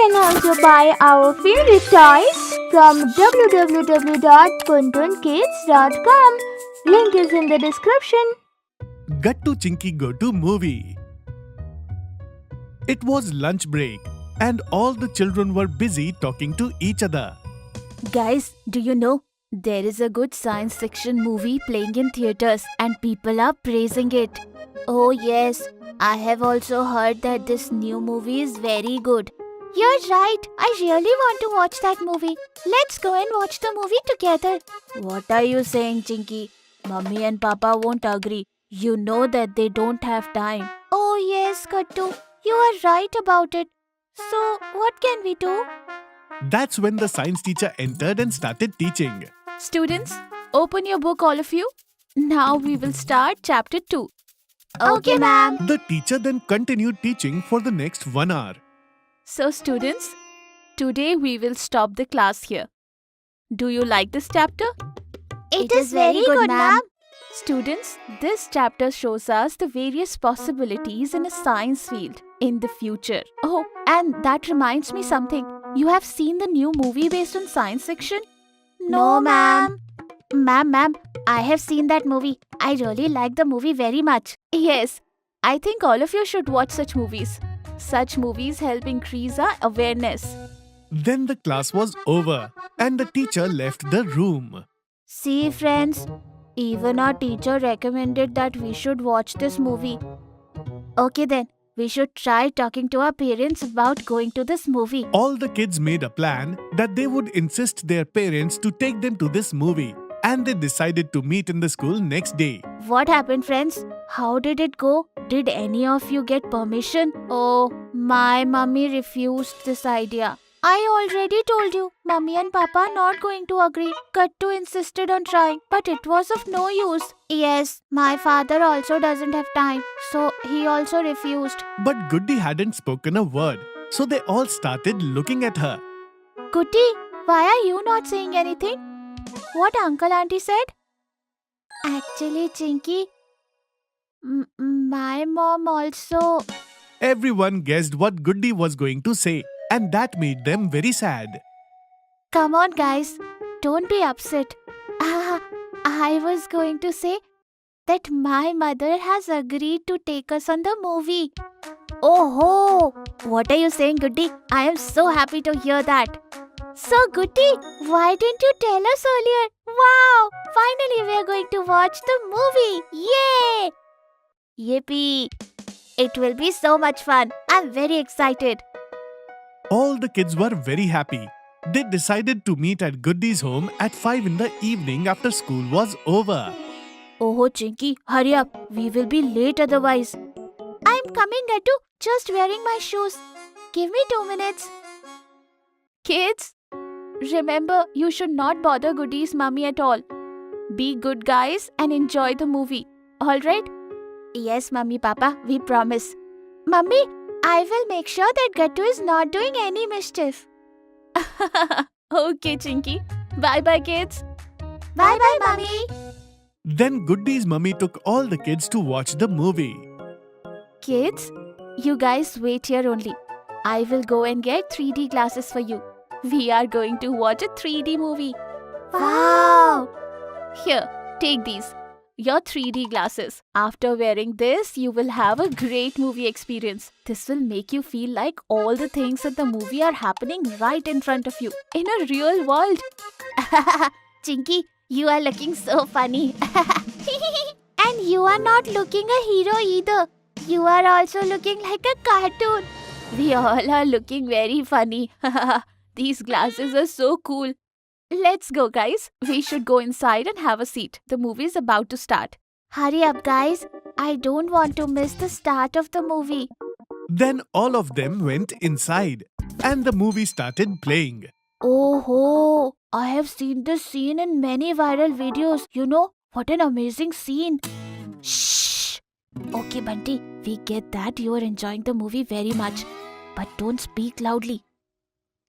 can also buy our favorite toys from www.puntunkids.com. Link is in the description. Gattu Chinky Go To Movie. It was lunch break and all the children were busy talking to each other. Guys, do you know? There is a good science fiction movie playing in theaters and people are praising it. Oh yes, I have also heard that this new movie is very good. You're right, I really want to watch that movie. Let's go and watch the movie together. What are you saying, Chinky? Mummy and Papa won't agree. You know that they don't have time. Oh yes, Kattu, you are right about it. So, what can we do? That's when the science teacher entered and started teaching. Students, open your book, all of you. Now we will start chapter 2. Okay, ma'am. The teacher then continued teaching for the next 1 hour. So, students, today we will stop the class here. Do you like this chapter? It is very good, ma'am. Students, this chapter shows us the various possibilities in a science field in the future. Oh, and that reminds me something. You have seen the new movie based on science fiction? No, ma'am. Ma'am, I have seen that movie. I really like the movie very much. Yes, I think all of you should watch such movies. Such movies help increase our awareness. Then the class was over and the teacher left the room. See, friends, even our teacher recommended that we should watch this movie. Okay then, we should try talking to our parents about going to this movie. All the kids made a plan that they would insist their parents to take them to this movie, and they decided to meet in the school next day. What happened, friends? How did it go? Did any of you get permission? Oh, my mummy refused this idea. I already told you, Mummy and Papa are not going to agree. Kattu insisted on trying, but it was of no use. Yes, my father also doesn't have time, so he also refused. But Goody hadn't spoken a word, so they all started looking at her. Goody, why are you not saying anything? What Uncle Auntie said? Actually, Chinky, my mom also... Everyone guessed what Goody was going to say, and that made them very sad. Come on, guys. Don't be upset. I was going to say that my mother has agreed to take us on the movie. Oh, what are you saying, Goody? I am so happy to hear that. So, Goody, why didn't you tell us earlier? Wow! Finally, we are going to watch the movie. Yay! Yippee! It will be so much fun. I'm very excited. All the kids were very happy. They decided to meet at Goody's home at 5 in the evening after school was over. Oh, Chinky, hurry up. We will be late otherwise. I'm coming, Gattu. Just wearing my shoes. Give me 2 minutes. Kids, remember, you should not bother Goody's mummy at all. Be good guys and enjoy the movie. Alright? Yes, Mummy, Papa, we promise. Mummy, I will make sure that Gattu is not doing any mischief. Okay, Chinky. Bye-bye, kids. Bye-bye, Mummy. Then Goody's mummy took all the kids to watch the movie. Kids, you guys wait here only. I will go and get 3D glasses for you. We are going to watch a 3D movie. Wow. Here, take these. Your 3D glasses. After wearing this, you will have a great movie experience. This will make you feel like all the things in the movie are happening right in front of you, in a real world. Chinky, you are looking so funny. And you are not looking a hero either. You are also looking like a cartoon. We all are looking very funny. These glasses are so cool. Let's go, guys. We should go inside and have a seat. The movie is about to start. Hurry up, guys. I don't want to miss the start of the movie. Then all of them went inside and the movie started playing. Oh, I have seen this scene in many viral videos. You know, what an amazing scene. Shh. Okay, Bunty, we get that you are enjoying the movie very much. But don't speak loudly.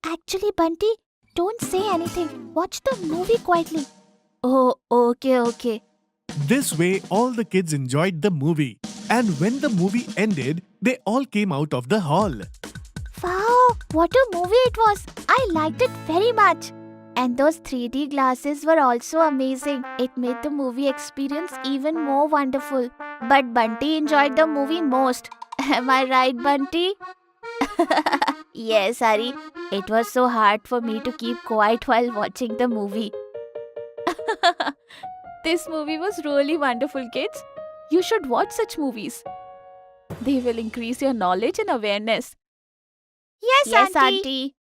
Actually, Bunty, don't say anything. Watch the movie quietly. Oh, okay. This way, all the kids enjoyed the movie. And when the movie ended, they all came out of the hall. Wow, Wow, what a movie it was. I liked it very much. And those 3D glasses were also amazing. It made the movie experience even more wonderful. But Bunty enjoyed the movie most. Am I right, Bunty? Yes, Hari. It was so hard for me to keep quiet while watching the movie. This movie was really wonderful, kids. You should watch such movies. They will increase your knowledge and awareness. Yes, Auntie.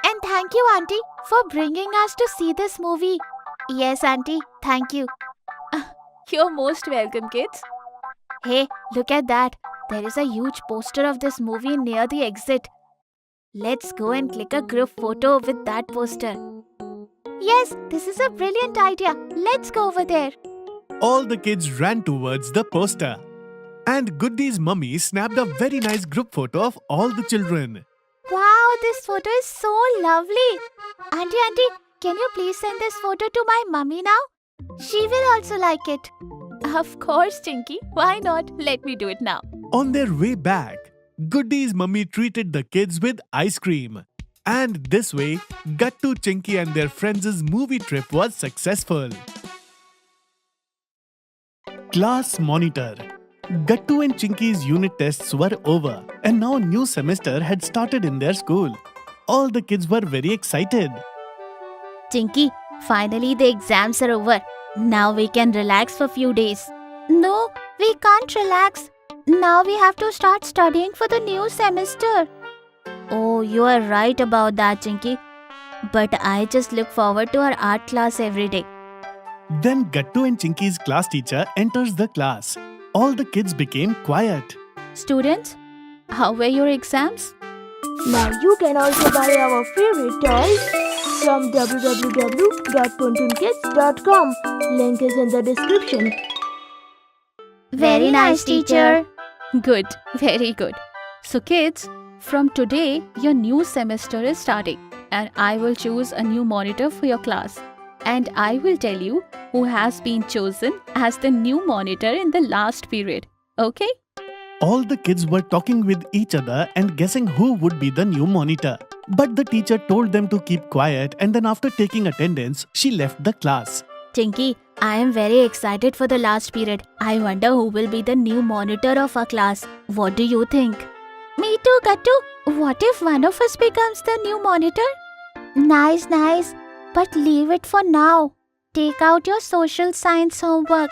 And thank you, Auntie, for bringing us to see this movie. Yes, Auntie, thank you. You're most welcome, kids. Hey, look at that. There is a huge poster of this movie near the exit. Let's go and click a group photo with that poster. Yes, this is a brilliant idea. Let's go over there. All the kids ran towards the poster. And Goody's mummy snapped a very nice group photo of all the children. Wow, this photo is so lovely. Auntie, can you please send this photo to my mummy now? She will also like it. Of course, Chinky. Why not? Let me do it now. On their way back, Goody's mummy treated the kids with ice cream. And this way, Gattu, Chinky and their friends' movie trip was successful. Class Monitor. Gattu and Chinky's unit tests were over and now a new semester had started in their school. All the kids were very excited. Chinky, finally the exams are over. Now we can relax for a few days. No, we can't relax. Now we have to start studying for the new semester. Oh, you are right about that, Chinky. But I just look forward to our art class every day. Then Gattu and Chinky's class teacher enters the class. All the kids became quiet. Students, how were your exams? Now you can also buy our favorite toys from www.puntunkids.com. Link is in the description. Very nice, teacher. Good, very good. So kids, from today your new semester is starting and I will choose a new monitor for your class. And I will tell you who has been chosen as the new monitor in the last period. Okay? All the kids were talking with each other and guessing who would be the new monitor. But the teacher told them to keep quiet and then after taking attendance, she left the class. Chinky, I am very excited for the last period. I wonder who will be the new monitor of our class. What do you think? Me too, Gattu. What if one of us becomes the new monitor? Nice. But leave it for now. Take out your social science homework.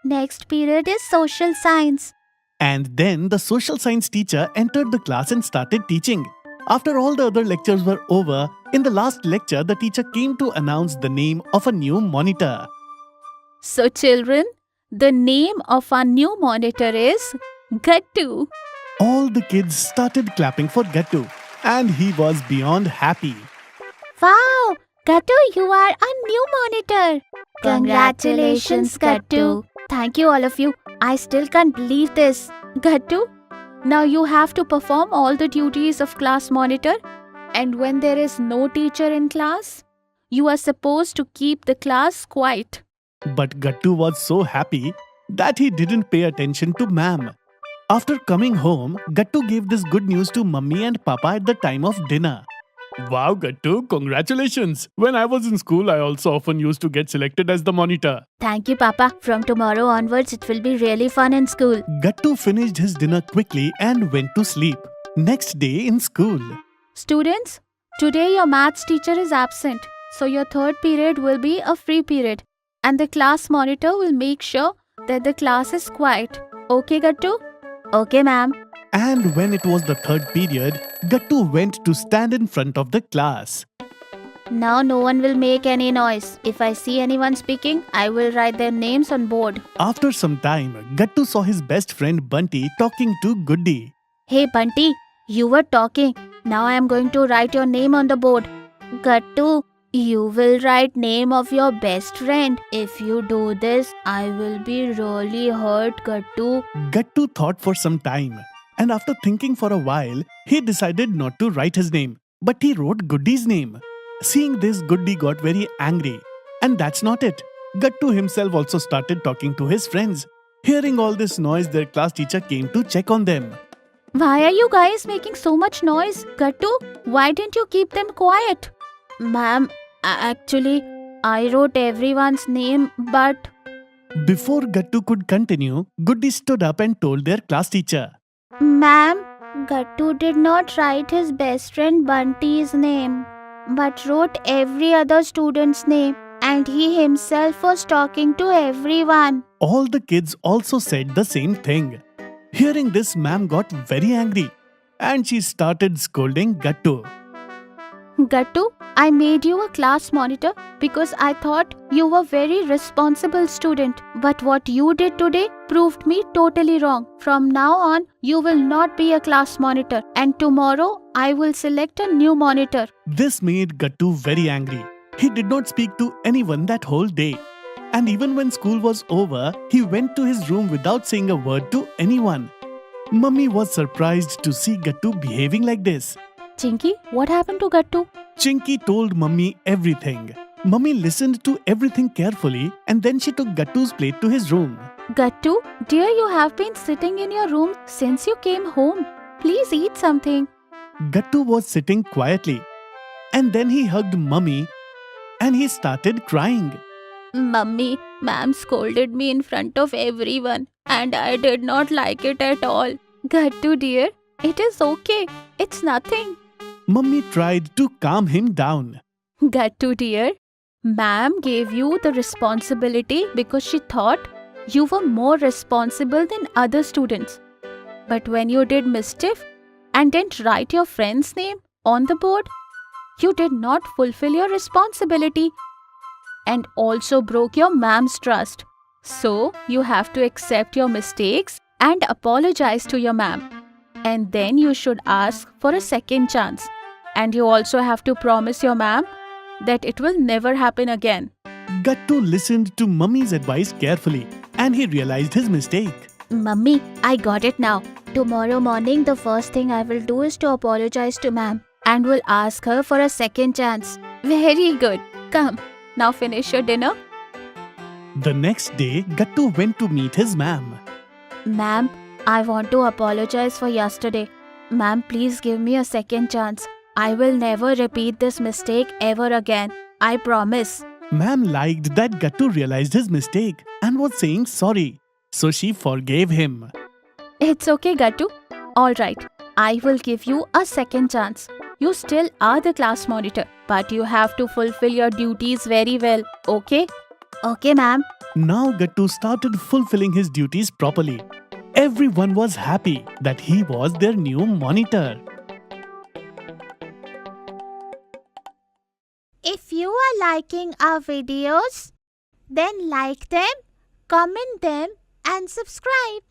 Next period is social science. And then the social science teacher entered the class and started teaching. After all the other lectures were over, in the last lecture, the teacher came to announce the name of a new monitor. So children, the name of our new monitor is Gattu. All the kids started clapping for Gattu and he was beyond happy. Wow, Gattu, you are a new monitor. Congratulations, Gattu. Thank you all of you. I still can't believe this. Gattu, now you have to perform all the duties of class monitor. And when there is no teacher in class, you are supposed to keep the class quiet. But Gattu was so happy that he didn't pay attention to ma'am. After coming home, Gattu gave this good news to Mummy and Papa at the time of dinner. Wow, Gattu, congratulations! When I was in school, I also often used to get selected as the monitor. Thank you, Papa. From tomorrow onwards, it will be really fun in school. Gattu finished his dinner quickly and went to sleep. Next day in school. Students, today your maths teacher is absent. So your third period will be a free period. And the class monitor will make sure that the class is quiet. Okay, Gattu? Okay, ma'am. And when it was the third period, Gattu went to stand in front of the class. Now no one will make any noise. If I see anyone speaking, I will write their names on board. After some time, Gattu saw his best friend Bunty talking to Goody. Hey Bunty, you were talking. Now I am going to write your name on the board. Gattu, you will write name of your best friend. If you do this, I will be really hurt, Gattu. Gattu thought for some time. And after thinking for a while, he decided not to write his name. But he wrote Goody's name. Seeing this, Goody got very angry. And that's not it. Gattu himself also started talking to his friends. Hearing all this noise, their class teacher came to check on them. Why are you guys making so much noise? Gattu, why didn't you keep them quiet? Ma'am, actually, I wrote everyone's name, but... Before Gattu could continue, Goody stood up and told their class teacher. Ma'am, Gattu did not write his best friend Bunty's name, but wrote every other student's name, and he himself was talking to everyone. All the kids also said the same thing. Hearing this, ma'am got very angry and she started scolding Gattu. Gattu, I made you a class monitor because I thought you were very responsible student. But what you did today proved me totally wrong. From now on, you will not be a class monitor, and tomorrow I will select a new monitor. This made Gattu very angry. He did not speak to anyone that whole day. And even when school was over, he went to his room without saying a word to anyone. Mummy was surprised to see Gattu behaving like this. Chinky, what happened to Gattu? Chinky told Mummy everything. Mummy listened to everything carefully and then she took Gattu's plate to his room. Gattu, dear, you have been sitting in your room since you came home. Please eat something. Gattu was sitting quietly and then he hugged Mummy and he started crying. Mummy, ma'am scolded me in front of everyone and I did not like it at all. Gattu dear, it is okay. It's nothing. Mummy tried to calm him down. Gattu dear, ma'am gave you the responsibility because she thought you were more responsible than other students. But when you did mischief and didn't write your friend's name on the board, you did not fulfill your responsibility and also broke your ma'am's trust. So, you have to accept your mistakes and apologize to your ma'am. And then you should ask for a second chance. And you also have to promise your ma'am that it will never happen again. Gattu listened to Mummy's advice carefully and he realized his mistake. Mummy, I got it now. Tomorrow morning, the first thing I will do is to apologize to ma'am. And will ask her for a second chance. Very good. Come, now finish your dinner. The next day, Gattu went to meet his ma'am. Ma'am, I want to apologize for yesterday. Ma'am, please give me a second chance. I will never repeat this mistake ever again. I promise. Ma'am liked that Gattu realized his mistake and was saying sorry. So she forgave him. It's okay, Gattu. Alright, I will give you a second chance. You still are the class monitor, but you have to fulfill your duties very well, okay? Okay, ma'am. Now Gattu started fulfilling his duties properly. Everyone was happy that he was their new monitor. If you are liking our videos, then like them, comment them, and subscribe.